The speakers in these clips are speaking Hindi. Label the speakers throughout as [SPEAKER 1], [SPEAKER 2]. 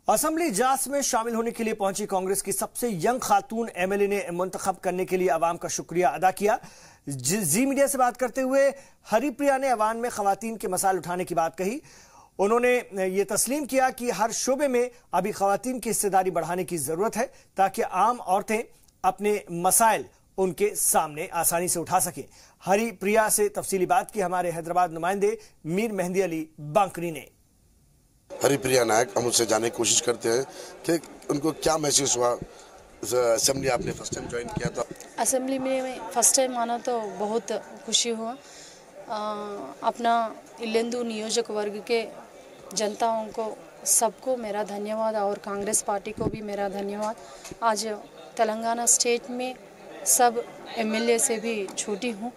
[SPEAKER 1] असेंबली इजलास में शामिल होने के लिए पहुंची कांग्रेस की सबसे यंग खातून एमएलए ने मुंतखब करने के लिए अवाम का शुक्रिया अदा किया। जी मीडिया से बात करते हुए हरिप्रिया ने अवाम में खवातीन के मसाइल उठाने की बात कही। उन्होंने ये तस्लीम किया कि हर शोबे में अभी खवातीन की हिस्सेदारी बढ़ाने की जरूरत है ताकि आम औरतें अपने मसाइल उनके सामने आसानी से उठा सकें। हरिप्रिया से तफसीली बात की हमारे हैदराबाद नुमाइंदे मीर मेहंदी अली बांकरी ने।
[SPEAKER 2] हरिप्रिया नायक, हम उससे जानने की कोशिश करते हैं कि उनको क्या महसूस हुआ। असेंबली आपने फर्स्ट टाइम ज्वाइन किया था।
[SPEAKER 3] असेंबली में फर्स्ट टाइम आना तो बहुत खुशी हुआ। अपना इल्लेंदु नियोजक वर्ग के जनताओं को सबको मेरा धन्यवाद और कांग्रेस पार्टी को भी मेरा धन्यवाद। आज तेलंगाना स्टेट में सब एमएलए से भी छोटी हूँ,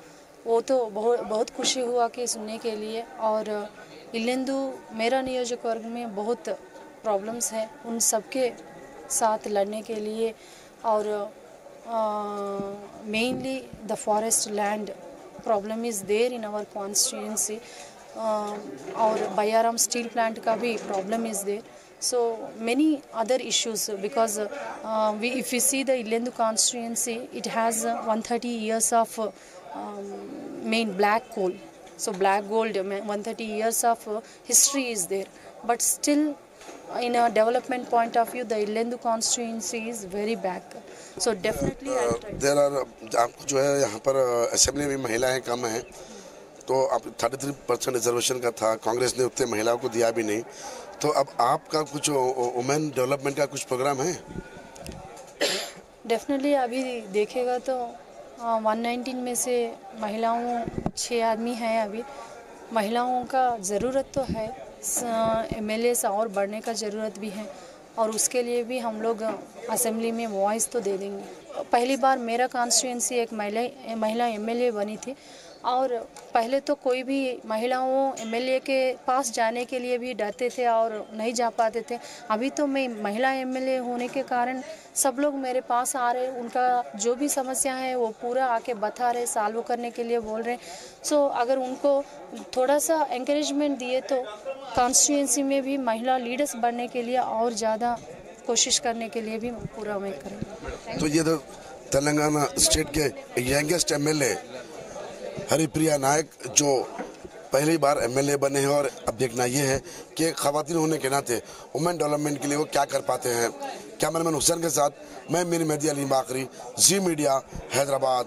[SPEAKER 3] वो तो बहुत खुशी हुआ कि सुनने के लिए। और इल्लेंदु मेरा नियोजक वर्ग में बहुत प्रॉब्लम्स है, उन सबके साथ लड़ने के लिए। और mainly the forest land problem is there in our constituency, और बयाराम स्टील प्लांट का भी problem is there. So many other issues because if you see the Illendu constituency, it has 130 years of main black coal. So black gold, 130 years of history is there. But still, in a development point of view, the Illendu constituency is very back. So definitely,
[SPEAKER 2] there are आपको जो है यहाँ पर असेंबली में महिलाएं कम हैं, तो आप 33% रिजर्वेशन का था, कांग्रेस ने उतने महिलाओं को दिया भी नहीं। तो अब आपका कुछ वुमेन डेवलपमेंट का कुछ प्रोग्राम है?
[SPEAKER 3] डेफिनेटली अभी देखेगा तो 119 में से महिलाओं 6 आदमी हैं। अभी महिलाओं का ज़रूरत तो है, एमएलए से और बढ़ने का ज़रूरत भी है, और उसके लिए भी हम लोग असेंबली में वॉइस तो दे देंगे। पहली बार मेरा कॉन्स्टिट्यूंसी एक महिला एमएलए बनी थी, और पहले तो कोई भी महिलाओं एमएलए के पास जाने के लिए भी डरते थे और नहीं जा पाते थे। अभी तो मैं महिला एमएलए होने के कारण सब लोग मेरे पास आ रहे, उनका जो भी समस्या है वो पूरा आके बता रहे, सॉल्व करने के लिए बोल रहे। सो अगर उनको थोड़ा सा एनकरेजमेंट दिए तो कॉन्स्टिट्यूंसी में भी महिला लीडर्स बनने के लिए और ज़्यादा कोशिश करने के लिए भी पूरा मैं करेंगे।
[SPEAKER 2] तो ये तो तेलंगाना स्टेट के यंगेस्ट एमएलए हरिप्रिया नायक जो पहली बार एमएलए बने हैं, और अब देखना ये है कि खवातीन होने के नाते वुमेन डेवलपमेंट के लिए वो क्या कर पाते हैं। कैमरामैन हुसैन के साथ मैं मीर मेहंदी अली बांकरी, जी मीडिया, हैदराबाद।